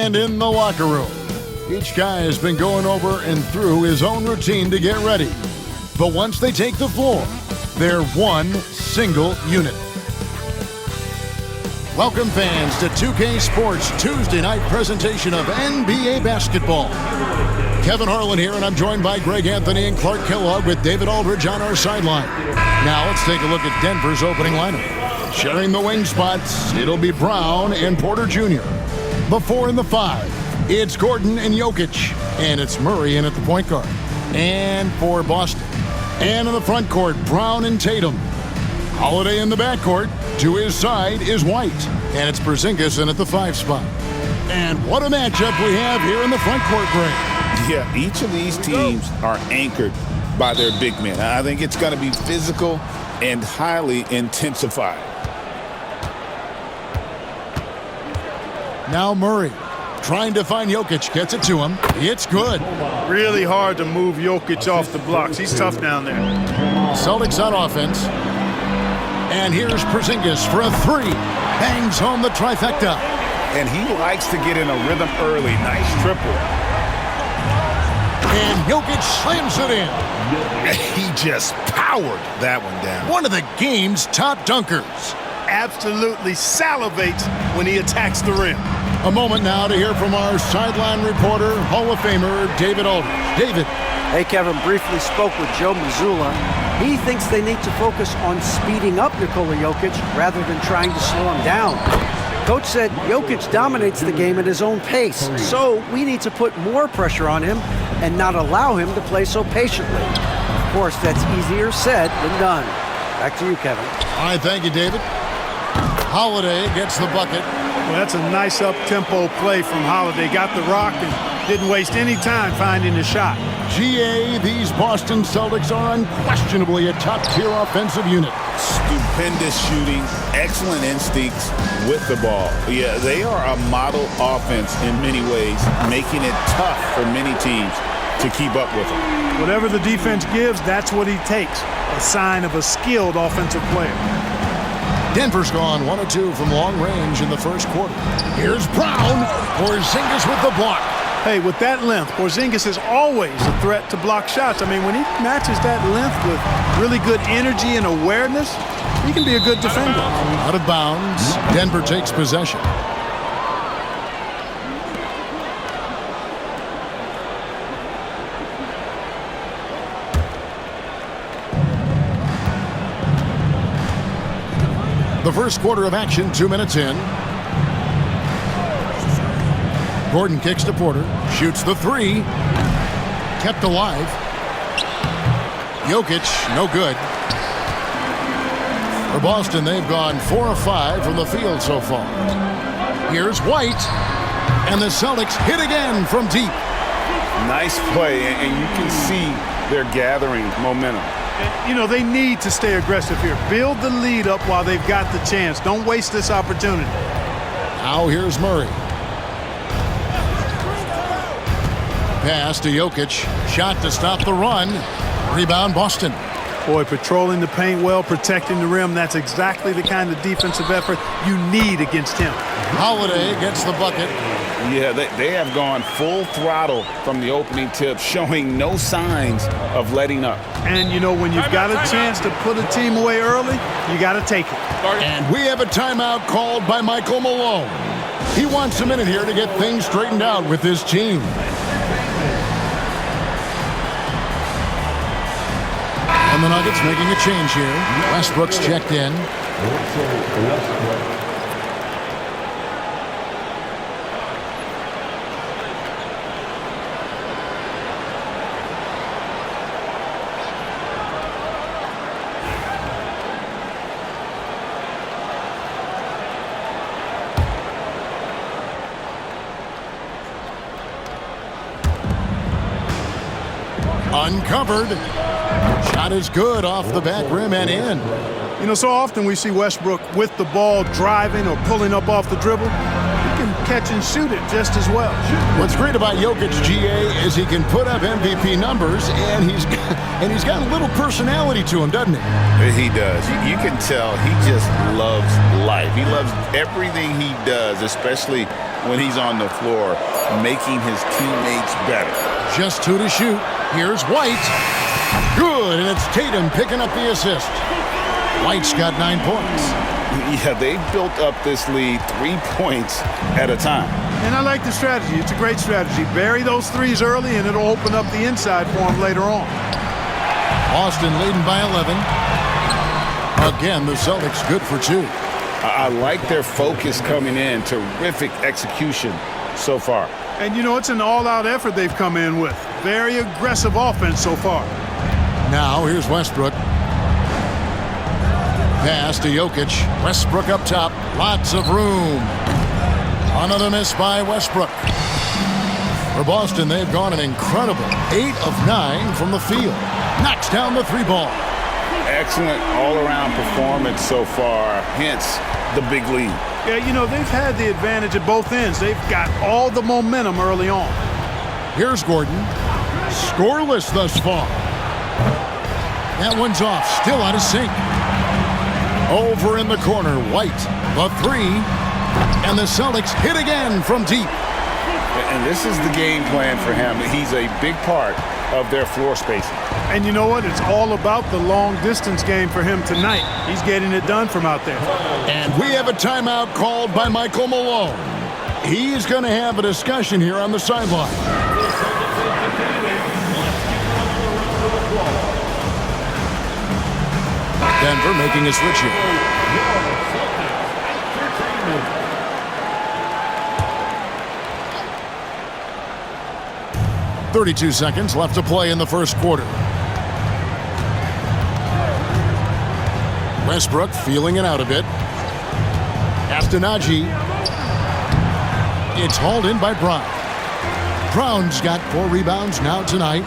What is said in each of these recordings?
And in the locker room, each guy has been going over and through his own routine to get ready. But once they take the floor, they're one single unit. Welcome fans to 2K Sports Tuesday night presentation of NBA basketball. Kevin Harlan here, and I'm joined by Greg Anthony and Clark Kellogg with David Aldridge on our sideline. Now let's take a look at Denver's opening lineup. Sharing the wing spots, it'll be Brown and Porter Jr. The 4 and the 5, it's Gordon and Jokic, and it's Murray in at the point guard. And for Boston. And in the front court, Brown and Tatum. Holiday in the backcourt. To his side is White, and it's Porzingis in at the 5 spot. And what a matchup we have here in the front court, Greg. Yeah, each of these teams are anchored by their big men. I think it's going to be physical and highly intensified. Now Murray trying to find Jokic, gets it to him. It's good. Really hard to move Jokic off the blocks. He's tough down there. Celtics on offense. And here's Porzingis for a 3. Bangs home the trifecta. And he likes to get in a rhythm early. Nice triple. And Jokic slams it in. He just powered that one down. One of the game's top dunkers. Absolutely salivates when he attacks the rim. A moment now to hear from our sideline reporter, Hall of Famer David Aldridge. David. Hey, Kevin, briefly spoke with Joe Mazzulla. He thinks they need to focus on speeding up Nikola Jokic rather than trying to slow him down. Coach said Jokic dominates the game at his own pace, so we need to put more pressure on him and not allow him to play so patiently. Of course, that's easier said than done. Back to you, Kevin. All right, thank you, David. Holiday gets the bucket. Well, that's a nice up-tempo play from Holiday. Got the rock and didn't waste any time finding the shot. GA, these Boston Celtics are unquestionably a top-tier offensive unit. Stupendous shooting, excellent instincts with the ball. Yeah, they are a model offense in many ways, making it tough for many teams to keep up with them. Whatever the defense gives, that's what he takes. A sign of a skilled offensive player. Denver's gone 1 of 2 from long range in the first quarter. Here's Brown. Porzingis with the block. Hey, with that length, Porzingis is always a threat to block shots. I mean, when he matches that length with really good energy and awareness, he can be a good defender. Out of bounds. Denver takes possession. The first quarter of action, 2 minutes in. Gordon kicks to Porter, shoots the 3, kept alive. Jokic, no good. For Boston, they've gone 4 of 5 from the field so far. Here's White, and the Celtics hit again from deep. Nice play, and you can see they're gathering momentum. You know, they need to stay aggressive here. Build the lead up while they've got the chance. Don't waste this opportunity. Now here's Murray. Pass to Jokic. Shot to stop the run. Rebound Boston. Boy, patrolling the paint well, protecting the rim. That's exactly the kind of defensive effort you need against him. Holiday gets the bucket. Yeah, they have gone full throttle from the opening tip, showing no signs of letting up. And, you know, when you've got a chance to put a team away early, you got to take it. And we have a timeout called by Michael Malone. He wants a minute here to get things straightened out with his team. And the Nuggets making a change here. Westbrook's checked in. Uncovered. Shot is good off the back rim and in. You know, so often we see Westbrook with the ball driving or pulling up off the dribble. He can catch and shoot it just as well. What's great about Jokic, GA, is he can put up MVP numbers, and he's got a little personality to him, doesn't he? He does. You can tell he just loves life. life. He loves everything he does, especially when he's on the floor, making his teammates better. Just 2 to shoot. Here's White. Good, and it's Tatum picking up the assist. White's got 9 points. Yeah, they built up this lead 3 points at a time. And I like the strategy. It's a great strategy. Bury those threes early, and it'll open up the inside for him later on. Boston leading by 11. Again, the Celtics good for 2. I like their focus coming in. Terrific execution so far. And, you know, it's an all-out effort they've come in with. Very aggressive offense so far. Now, here's Westbrook. Pass to Jokic. Westbrook up top. Lots of room. Another miss by Westbrook. For Boston, they've gone an incredible 8 of 9 from the field. Knocks down the 3-ball. Excellent all-around performance so far, hence the big lead. Yeah, you know, they've had the advantage at both ends. They've got all the momentum early on. Here's Gordon. Scoreless thus far. That one's off. Still out of sync. Over in the corner, White. The 3. And the Celtics hit again from deep. And this is the game plan for him. He's a big part of their floor spacing. And you know what? It's all about the long-distance game for him tonight. He's getting it done from out there. And we have a timeout called by Michael Malone. He's going to have a discussion here on the sideline. Denver making a switch here. 32 seconds left to play in the first quarter. Westbrook feeling it out a bit. Astonagi. It's hauled in by Brown. Brown's got 4 rebounds now tonight.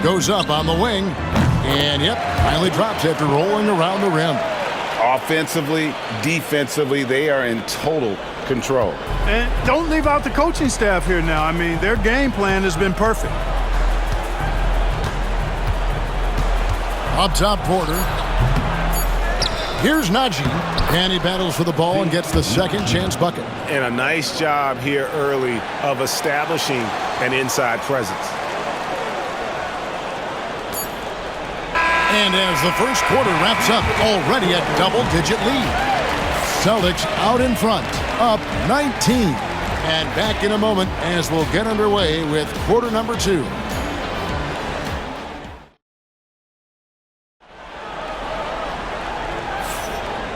Goes up on the wing. And, yep, finally drops after rolling around the rim. Offensively, defensively, they are in total control. And don't leave out the coaching staff here now. I mean, their game plan has been perfect. Up top, Porter. Here's Najee. And he battles for the ball and gets the second chance bucket. And a nice job here early of establishing an inside presence. And as the first quarter wraps up, already a double-digit lead. Celtics out in front, up 19. And back in a moment as we'll get underway with quarter number 2.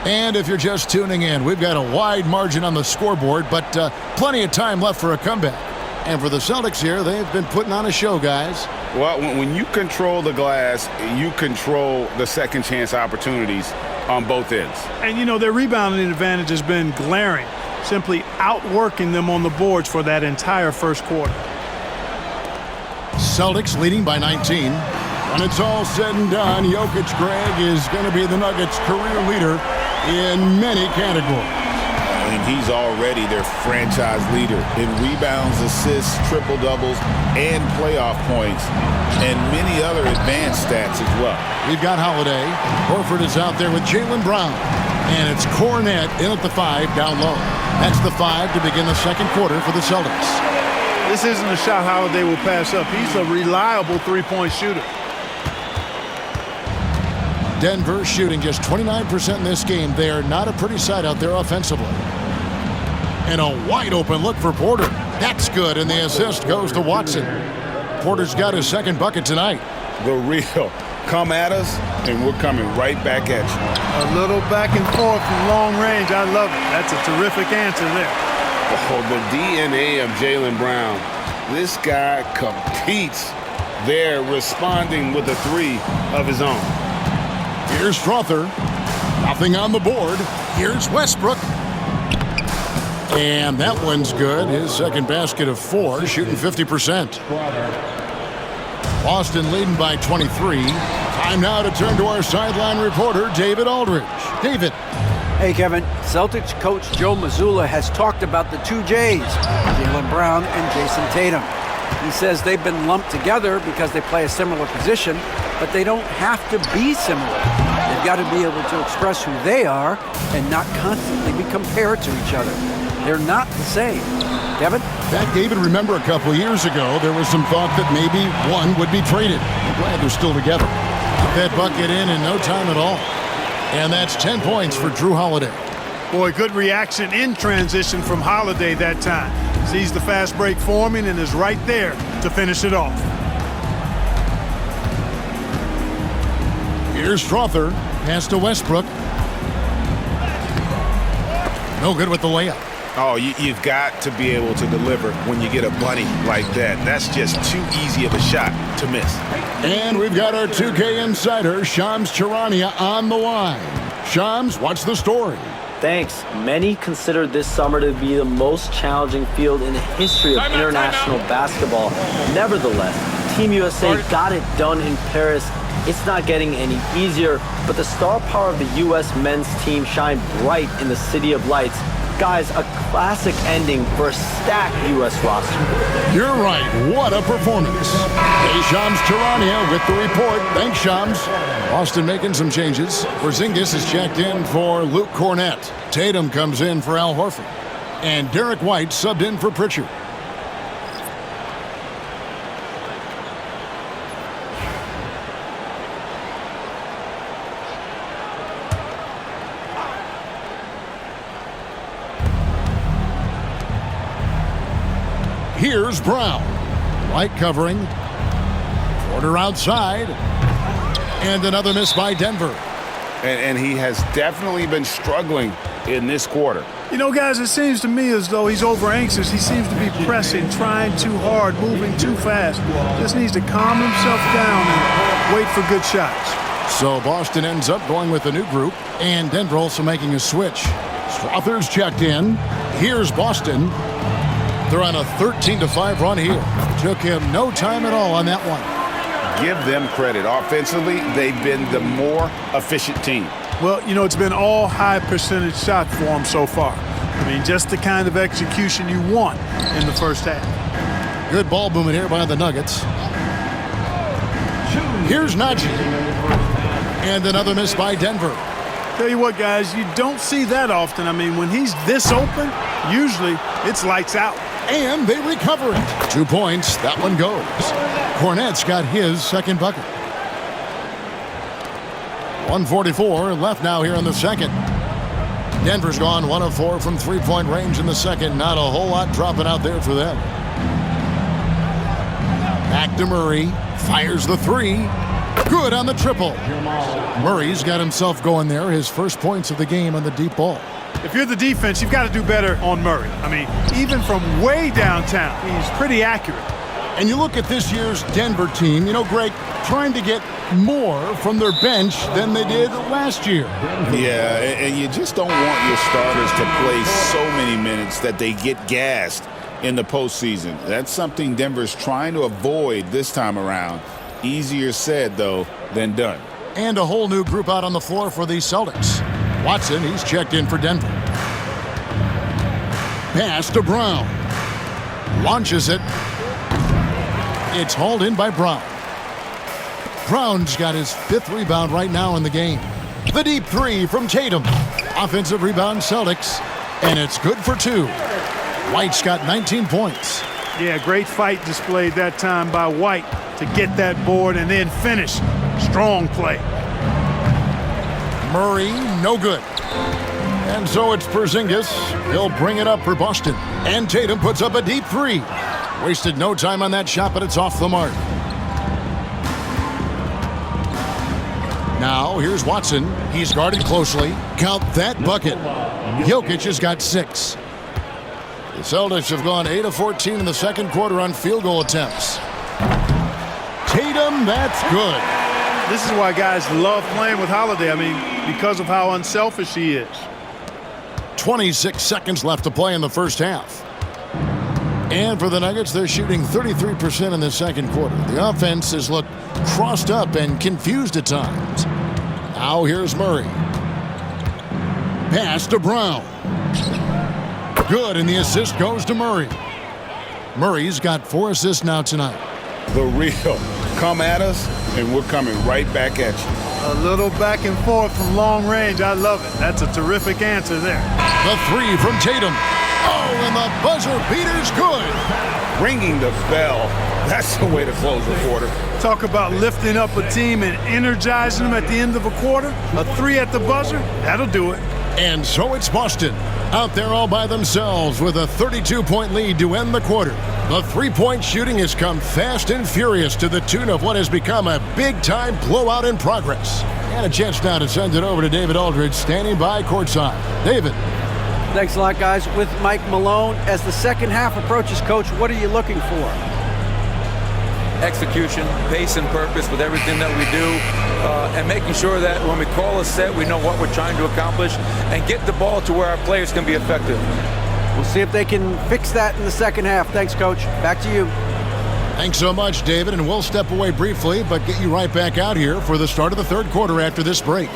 And if you're just tuning in, we've got a wide margin on the scoreboard, but plenty of time left for a comeback. And for the Celtics here, they've been putting on a show, guys. Well, when you control the glass, you control the second chance opportunities on both ends. And, you know, their rebounding advantage has been glaring, simply outworking them on the boards for that entire first quarter. Celtics leading by 19. When it's all said and done, Jokic, Greg, is going to be the Nuggets' career leader in many categories. And he's already their franchise leader in rebounds, assists, triple-doubles, and playoff points, and many other advanced stats as well. We've got Holiday. Horford is out there with Jaylen Brown. And it's Cornette in at the 5 down low. That's the 5 to begin the second quarter for the Celtics. This isn't a shot Holiday will pass up. He's a reliable three-point shooter. Denver shooting just 29% in this game. They are not a pretty sight out there offensively. And a wide open look for Porter. That's good, and the assist goes to Watson. Porter's got his second bucket tonight. The real come at us, and we're coming right back at you. A little back and forth from long range. I love it. That's a terrific answer there. Oh, the DNA of Jaylen Brown. This guy competes there, responding with a 3 of his own. Here's Strother. Nothing on the board. Here's Westbrook. And that one's good. His second basket of 4, shooting 50%. Boston leading by 23. Time now to turn to our sideline reporter, David Aldridge. David. Hey, Kevin. Celtics coach Joe Mazzulla has talked about the 2 J's, Jaylen Brown and Jason Tatum. He says they've been lumped together because they play a similar position, but they don't have to be similar. They've got to be able to express who they are and not constantly be compared to each other. They're not the same. Kevin? In fact, David, remember a couple of years ago, there was some thought that maybe one would be traded. I'm glad they're still together. Put that bucket in no time at all. And that's 10 points for Drew Holiday. Boy, good reaction in transition from Holiday that time. Sees the fast break forming and is right there to finish it off. Here's Strother. Pass to Westbrook. No good with the layup. Oh, you've got to be able to deliver when you get a bunny like that. That's just too easy of a shot to miss. And we've got our 2K insider, Shams Charania, on the line. Shams, what's the story? Thanks. Many consider this summer to be the most challenging field in the history of international basketball. Nevertheless, Team USA got it done in Paris. It's not getting any easier, but the star power of the U.S. men's team shined bright in the City of Lights. Guys, a classic ending for a stacked U.S. roster. You're right. What a performance. Hey, Shams Charania with the report. Thanks, Shams. Boston making some changes. Porzingis is checked in for Luke Cornett. Tatum comes in for Al Horford. And Derek White subbed in for Pritchard. Here's Brown. White covering. Porter outside. And another miss by Denver. And he has definitely been struggling in this quarter. You know, guys, it seems to me as though he's over anxious. He seems to be pressing, trying too hard, moving too fast. Just needs to calm himself down and wait for good shots. So Boston ends up going with a new group. And Denver also making a switch. Strother's checked in. Here's Boston. They're on a 13-5 run here. Took him no time at all on that one. Give them credit. Offensively, they've been the more efficient team. Well, you know, it's been all high percentage shot for him so far. I mean, just the kind of execution you want in the first half. Good ball movement here by the Nuggets. Here's Najee. And another miss by Denver. Tell you what, guys, you don't see that often. I mean, when he's this open, usually it's lights out. And they recover it. 2 points. That one goes. Cornett's got his second bucket. 1:44 left now here in the second. Denver's gone 1 of 4 from three-point range in the second. Not a whole lot dropping out there for them. Back to Murray. Fires the three. Good on the triple. Murray's got himself going there. His first points of the game on the deep ball. If you're the defense, you've got to do better on Murray. I mean, even from way downtown, he's pretty accurate. And you look at this year's Denver team, you know, Greg, trying to get more from their bench than they did last year. Yeah, and you just don't want your starters to play so many minutes that they get gassed in the postseason. That's something Denver's trying to avoid this time around. Easier said, though, than done. And a whole new group out on the floor for the Celtics. Watson, he's checked in for Denver. Pass to Brown. Launches it. It's hauled in by Brown. Brown's got his 5th rebound right now in the game. The deep three from Tatum. Offensive rebound Celtics. And it's good for 2. White's got 19 points. Yeah, great fight displayed that time by White to get that board and then finish. Strong play. Murray, no good. And so it's Porzingis. He'll bring it up for Boston. And Tatum puts up a deep three. Wasted no time on that shot, but it's off the mark. Now, here's Watson. He's guarded closely. Count that bucket. Jokic has got 6. The Celtics have gone 8 of 14 in the second quarter on field goal attempts. Tatum, that's good. This is why guys love playing with Holiday. I mean, because of how unselfish he is. 26 seconds left to play in the first half. And for the Nuggets, they're shooting 33% in the second quarter. The offense has looked crossed up and confused at times. Now here's Murray. Pass to Brown. Good, and the assist goes to Murray. Murray's got 4 assists now tonight. The real. Come at us, and we're coming right back at you. A little back and forth from long range. I love it. That's a terrific answer there. The 3 from Tatum. Oh, and the buzzer beater's good. Ringing the bell. That's the way to close the quarter. Talk about lifting up a team and energizing them at the end of a quarter. A 3 at the buzzer, that'll do it. And so it's Boston, out there all by themselves with a 32-point lead to end the quarter. The three-point shooting has come fast and furious to the tune of what has become a big-time blowout in progress. And a chance now to send it over to David Aldridge, standing by courtside. David. Thanks a lot, guys. With Mike Malone, as the second half approaches, Coach, what are you looking for? Execution, pace and purpose with everything that we do, and making sure that when we call a set, we know what we're trying to accomplish and get the ball to where our players can be effective. We'll see if they can fix that in the second half. Thanks, Coach. Back to you. Thanks so much, David, and we'll step away briefly, but get you right back out here for the start of the third quarter after this break.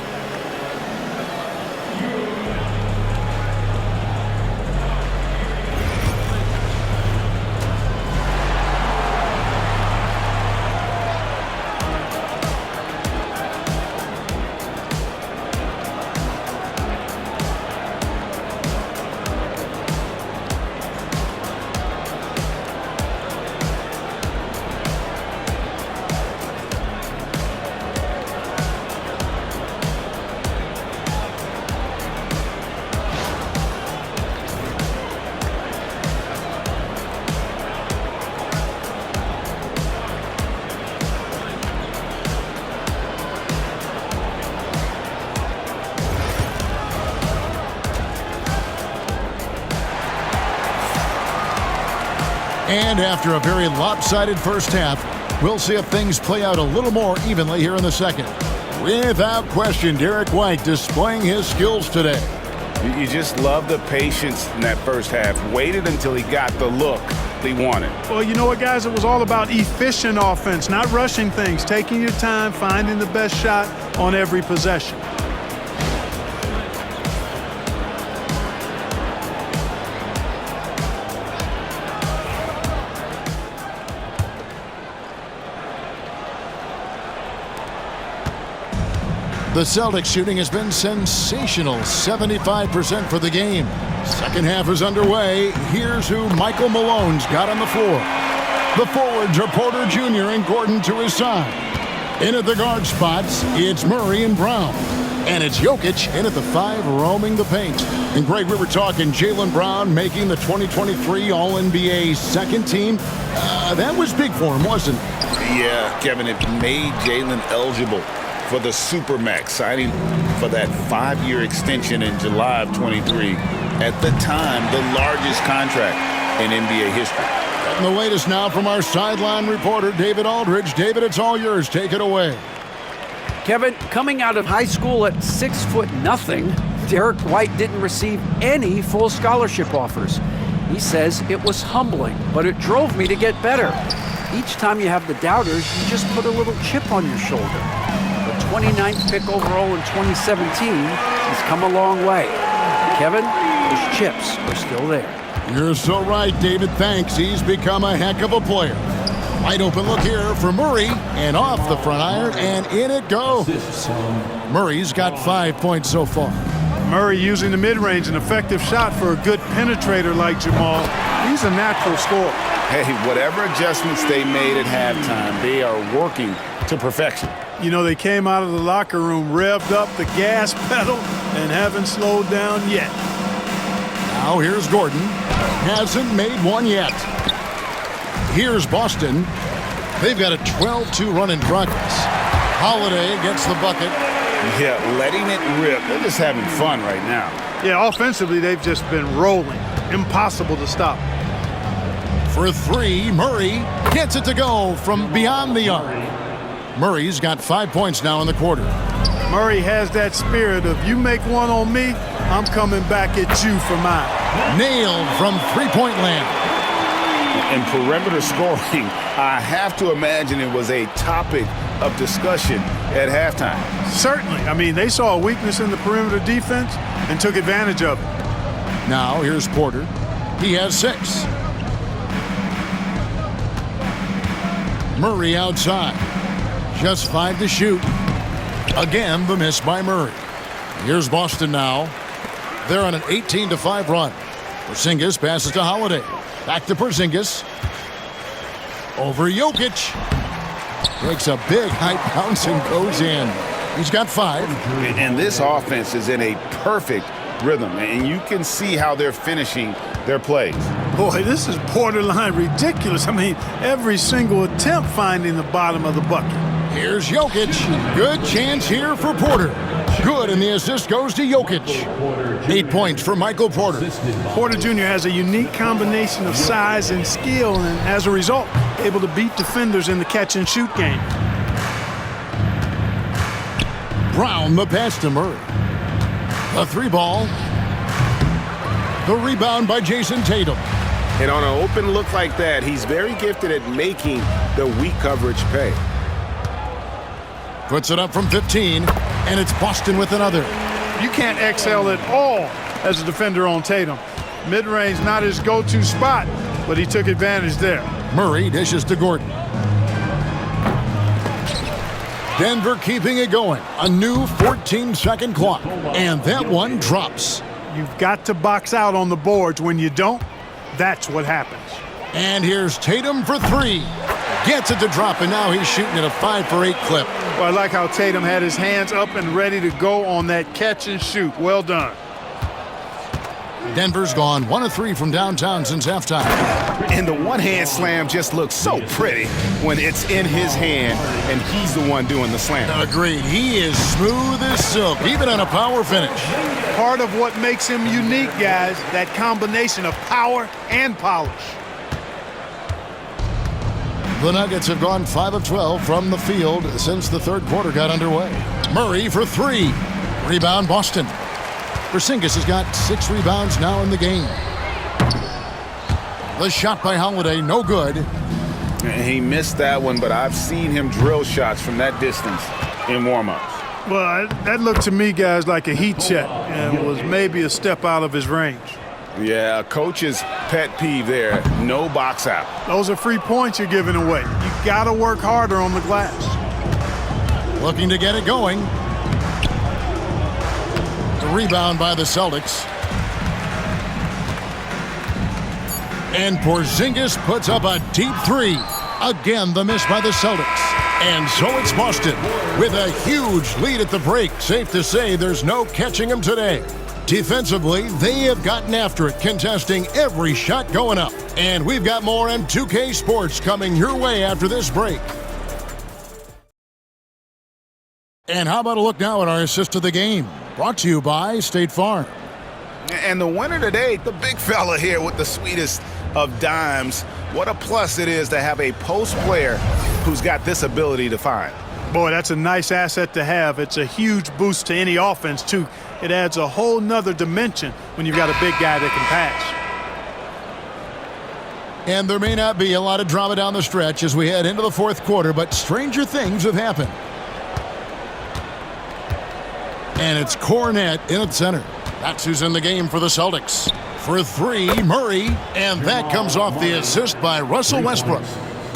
And after a very lopsided first half, we'll see if things play out a little more evenly here in the second. Without question, Derek White displaying his skills today. You just love the patience in that first half. Waited until he got the look he wanted. Well, you know what, guys? It was all about efficient offense, not rushing things, taking your time, finding the best shot on every possession. The Celtics shooting has been sensational, 75% for the game. Second half is underway. Here's who Michael Malone's got on the floor. The forwards are Porter Jr. and Gordon to his side. In at the guard spots, it's Murray and Brown. And it's Jokic in at the 5, roaming the paint. And Greg, we were talking Jaylen Brown making the 2023 All-NBA second team. That was big for him, wasn't it? Yeah, Kevin, it made Jaylen eligible for the Supermax, signing for that 5-year extension in July of 23. At the time, the largest contract in NBA history. And the latest now from our sideline reporter, David Aldridge. David, it's all yours. Take it away. Kevin, coming out of high school at 6'0", Derek White didn't receive any full scholarship offers. He says it was humbling, but it drove me to get better. Each time you have the doubters, you just put a little chip on your shoulder. The 29th pick overall in 2017, he's come a long way. Kevin, those chips are still there. You're so right, David. Thanks. He's become a heck of a player. Wide open look here for Murray, and off the front iron, and in it goes. Murray's got 5 points so far. Murray using the mid-range, an effective shot for a good penetrator like Jamal. He's a natural scorer. Hey, whatever adjustments they made at halftime, they are working to perfection. You know, they came out of the locker room, revved up the gas pedal, and haven't slowed down yet. Now here's Gordon. Hasn't made one yet. Here's Boston. They've got a 12-2 run in progress. Holiday gets the bucket. Yeah, letting it rip. They're just having fun right now. Yeah, offensively, they've just been rolling. Impossible to stop. For 3, Murray gets it to go from beyond the arc. Murray's got 5 points now in the quarter. Murray has that spirit of, you make one on me, I'm coming back at you for mine. Nailed from three-point land. And perimeter scoring, I have to imagine it was a topic of discussion at halftime. Certainly. I mean, they saw a weakness in the perimeter defense and took advantage of it. Now here's Porter. He has 6. Murray outside. Just 5 to shoot. Again, the miss by Murray. Here's Boston now. They're on an 18-5 run. Porzingis passes to Holiday. Back to Porzingis. Over Jokic. Takes a big high bounce and goes in. He's got 5. And this offense is in a perfect rhythm, and you can see how they're finishing their plays. Boy, this is borderline ridiculous. I mean, every single attempt finding the bottom of the bucket. Here's Jokic. Good chance here for Porter. Good, and the assist goes to Jokic. 8 points for Michael Porter. Porter Jr. has a unique combination of size and skill, and as a result, able to beat defenders in the catch-and-shoot game. Brown, the pass to Murray. A 3-ball. The rebound by Jason Tatum. And on an open look like that, he's very gifted at making the weak coverage pay. Puts it up from 15, and it's Boston with another. You can't excel at all as a defender on Tatum. Mid-range not his go-to spot, but he took advantage there. Murray dishes to Gordon. Denver keeping it going. A new 14-second clock. And that one drops. You've got to box out on the boards. When you don't, that's what happens. And here's Tatum for 3. Gets it to drop, and now he's shooting at a 5-for-8 clip. Well, I like how Tatum had his hands up and ready to go on that catch and shoot. Well done. Denver's gone 1 of 3 from downtown since halftime. And the one-hand slam just looks so pretty when it's in his hand and he's the one doing the slam. Agreed. He is smooth as silk, even on a power finish. Part of what makes him unique, guys, that combination of power and polish. The Nuggets have gone 5 of 12 from the field since the third quarter got underway. Murray for 3. Rebound Boston. Porzingis has got 6 rebounds now in the game. The shot by Holiday, no good. He missed that one, but I've seen him drill shots from that distance in warm-ups. Well, that looked to me, guys, like a heat check and was maybe a step out of his range. Yeah, coach's pet peeve there, no box out. Those are free points you're giving away. You got to work harder on the glass. Looking to get it going. The rebound by the Celtics. And Porzingis puts up a deep 3. Again, the miss by the Celtics. And so it's Boston with a huge lead at the break. Safe to say there's no catching them today. Defensively, they have gotten after it, contesting every shot going up. And we've got more M2K Sports coming your way after this break. And how about a look now at our assist of the game? Brought to you by State Farm. And the winner today, the big fella here with the sweetest of dimes. What a plus it is to have a post player who's got this ability to find. Boy, that's a nice asset to have. It's a huge boost to any offense, too. It adds a whole nother dimension when you've got a big guy that can pass. And there may not be a lot of drama down the stretch as we head into the fourth quarter, but stranger things have happened. And it's Cornette in at center. That's who's in the game for the Celtics. For 3, Murray, and that comes off the assist by Russell Westbrook.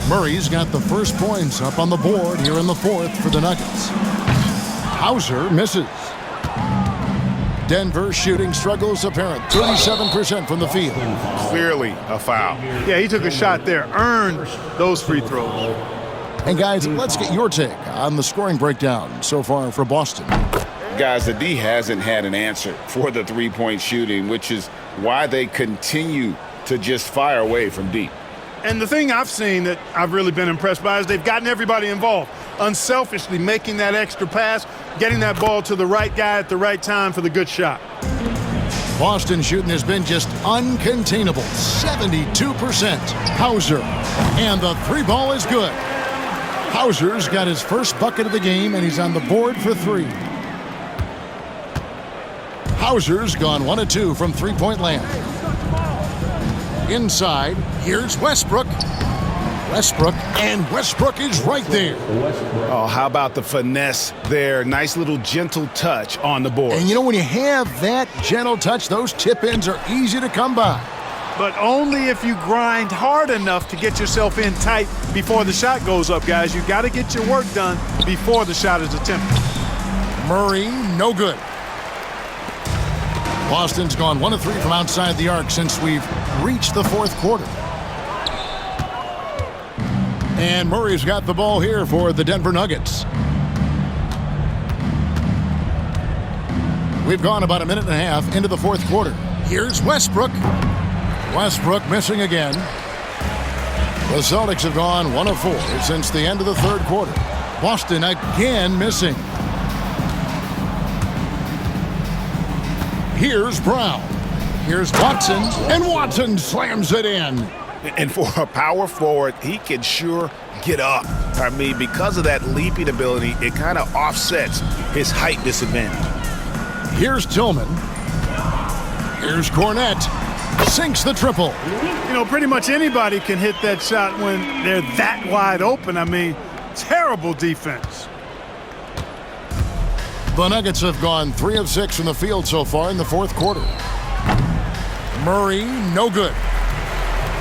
Murray's got the first points up on the board here in the fourth for the Nuggets. Hauser misses. Denver shooting struggles apparent. 37% from the field. Clearly a foul. Yeah, he took a shot there. Earned those free throws. And guys, let's get your take on the scoring breakdown so far for Boston. Guys, the D hasn't had an answer for the three-point shooting, which is why they continue to just fire away from deep. And the thing I've seen that I've really been impressed by is they've gotten everybody involved. Unselfishly making that extra pass, getting that ball to the right guy at the right time for the good shot. Boston shooting has been just uncontainable. 72%. Hauser. And the 3-ball is good. Hauser's got his first bucket of the game, and he's on the board for 3. Hauser's gone 1 of 2 from three-point land. Inside, here's Westbrook. And Westbrook is right there. Oh, how about the finesse there? Nice little gentle touch on the board. And you know, when you have that gentle touch, those tip-ins are easy to come by. but only if you grind hard enough to get yourself in tight before the shot goes up, guys. You got to get your work done before the shot is attempted. Murray, no good. Boston's gone 1 of 3 from outside the arc since we've reached the fourth quarter. And Murray's got the ball here for the Denver Nuggets. We've gone about a minute and a half into the fourth quarter. Here's Westbrook. Westbrook missing again. The Celtics have gone 1 of 4 since the end of the third quarter. Boston again missing. Here's Brown. Here's Watson. And Watson slams it in. And for a power forward, he can sure get up. I mean, because of that leaping ability, it kind of offsets his height disadvantage. Here's Tillman. Here's Cornette. Sinks the triple. You know, pretty much anybody can hit that shot when they're that wide open. I mean, terrible defense. The Nuggets have gone 3 of 6 from the field so far in the fourth quarter. Murray, no good.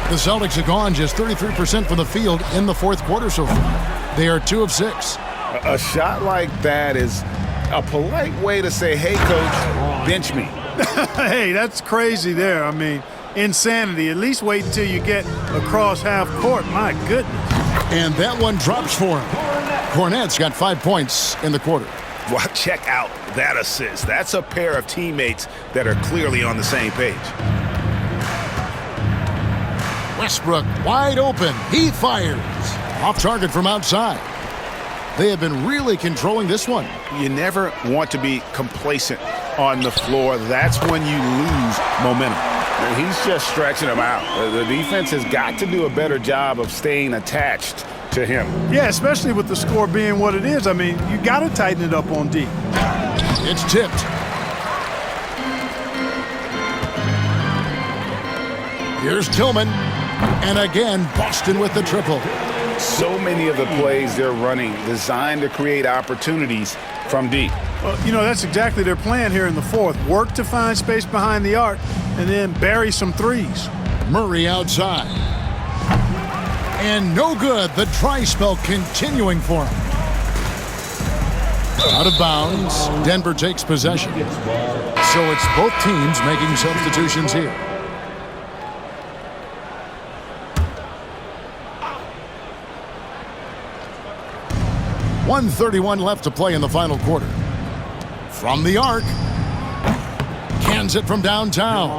The Celtics have gone just 33% from the field in the fourth quarter so far. They are 2 of 6. A shot like that is a polite way to say, hey, coach, bench me. Hey, that's crazy there. I mean, insanity. At least wait until you get across half court. My goodness. And that one drops for him. Cornette's got 5 points in the quarter. Well, check out that assist. That's a pair of teammates that are clearly on the same page. Westbrook wide open. He fires. Off target from outside. They have been really controlling this one. You never want to be complacent on the floor. That's when you lose momentum. And he's just stretching them out. The defense has got to do a better job of staying attached to him. Yeah, especially with the score being what it is. I mean, you got to tighten it up on D. It's tipped. Here's Tillman. And again, Boston with the triple. So many of the plays they're running designed to create opportunities from deep. Well, you know, that's exactly their plan here in the fourth. Work to find space behind the arc and then bury some threes. Murray outside. And no good. The tri-spell continuing for him. Out of bounds. Denver takes possession. So it's both teams making substitutions here. .131 left to play in the final quarter. From the arc. Cans it from downtown.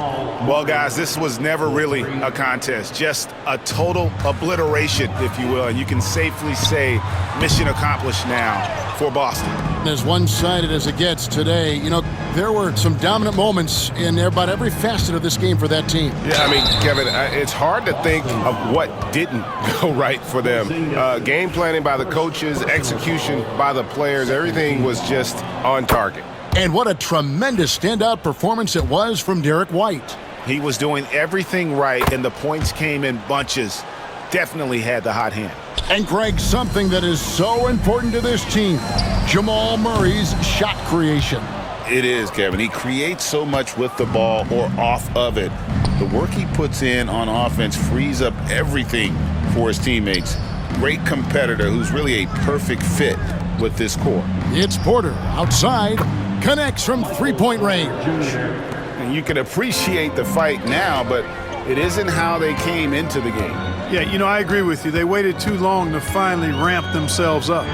Well, guys, this was never really a contest. Just a total obliteration, if you will. And you can safely say mission accomplished now for Boston. As one-sided as it gets today, you know, there were some dominant moments in about every facet of this game for that team. Yeah, I mean, Kevin, it's hard to think of what didn't go right for them. Game planning by the coaches, execution by the players, everything was just on target. And what a tremendous standout performance it was from Derek White. He was doing everything right, and the points came in bunches. Definitely had the hot hand. And Greg, something that is so important to this team, Jamal Murray's shot creation. It is, Kevin. He creates so much with the ball or off of it. The work he puts in on offense frees up everything for his teammates. Great competitor who's really a perfect fit with this core. It's Porter outside, connects from three-point range. And you can appreciate the fight now, but it isn't how they came into the game. Yeah, you know, I agree with you. They waited too long to finally ramp themselves up.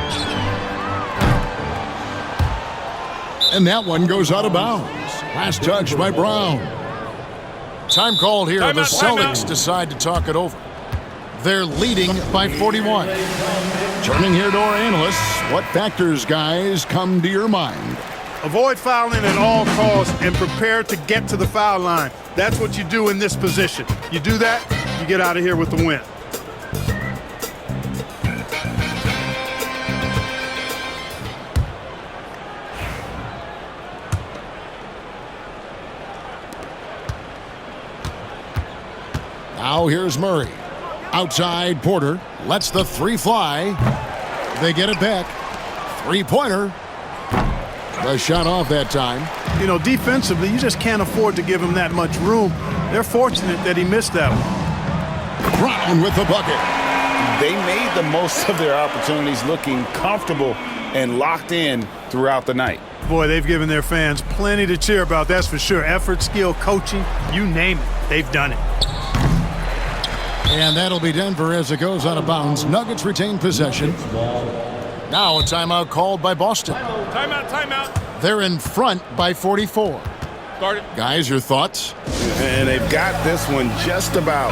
And that one goes out of bounds. Last touch by Brown. Time called here. The Celtics decide to talk it over. They're leading by 41. Turning here to our analysts, what factors, guys, come to your mind? Avoid fouling at all costs and prepare to get to the foul line. That's what you do in this position. You do that, you get out of here with the win. Now here's Murray. Outside, Porter lets the three fly. They get it back. Three-pointer. The shot off that time. You know, defensively, you just can't afford to give him that much room. They're fortunate that he missed that one. Brown with the bucket. They made the most of their opportunities, looking comfortable and locked in throughout the night. Boy, they've given their fans plenty to cheer about, that's for sure. Effort, skill, coaching, you name it, they've done it. And that'll be Denver as it goes out of bounds. Nuggets retain possession. Now a timeout called by Boston. Timeout. They're in front by 44. Started. Guys, your thoughts? And they've got this one just about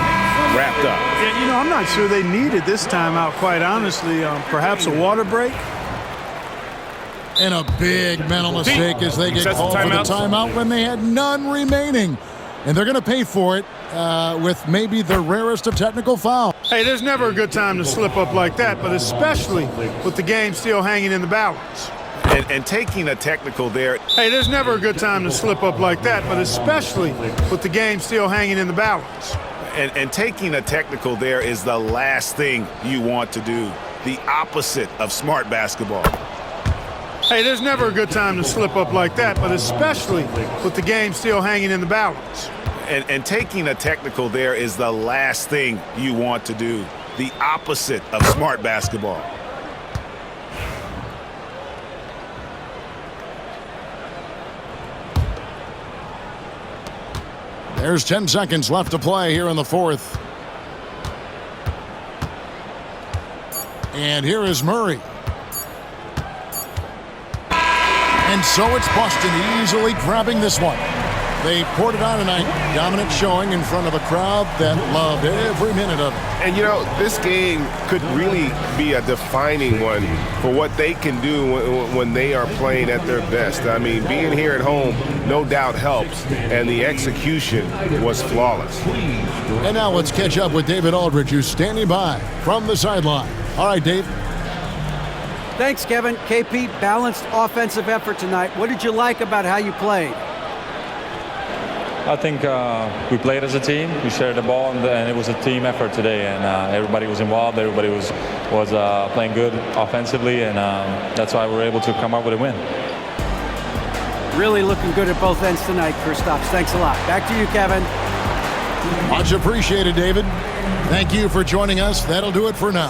wrapped up. Yeah, you know, I'm not sure they needed this timeout, quite honestly. Perhaps a water break. And a big mental mistake as they get called for the timeout when they had none remaining. And they're going to pay for it with maybe the rarest of technical fouls. Hey, there's never a good time to slip up like that, but especially with the game still hanging in the balance. And taking a technical there. Hey, there's never a good time to slip up like that, but especially with the game still hanging in the balance. And taking a technical there is the last thing you want to do. The opposite of smart basketball. Hey, there's never a good time to slip up like that, but especially with the game still hanging in the balance. And taking a technical there is the last thing you want to do. The opposite of smart basketball. There's 10 seconds left to play here in the fourth. And here is Murray. And so it's Boston easily grabbing this one. They poured it on tonight. Dominant showing in front of a crowd that loved every minute of it. And, you know, this game could really be a defining one for what they can do when they are playing at their best. I mean, being here at home no doubt helps, and the execution was flawless. And now let's catch up with David Aldridge, who's standing by from the sideline. All right, Dave. Thanks, Kevin. KP, balanced offensive effort tonight. What did you like about how you played? I think we played as a team. We shared the ball, and it was a team effort today. And everybody was involved. Everybody was playing good offensively, and that's why we were able to come up with a win. Really looking good at both ends tonight, Kristaps. Thanks a lot. Back to you, Kevin. Much appreciated, David. Thank you for joining us. That'll do it for now.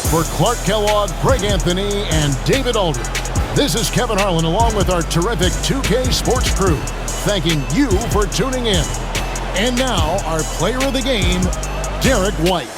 For Clark Kellogg, Greg Anthony, and David Aldridge, this is Kevin Harlan along with our terrific 2K Sports crew, thanking you for tuning in. And now, our player of the game, Derek White.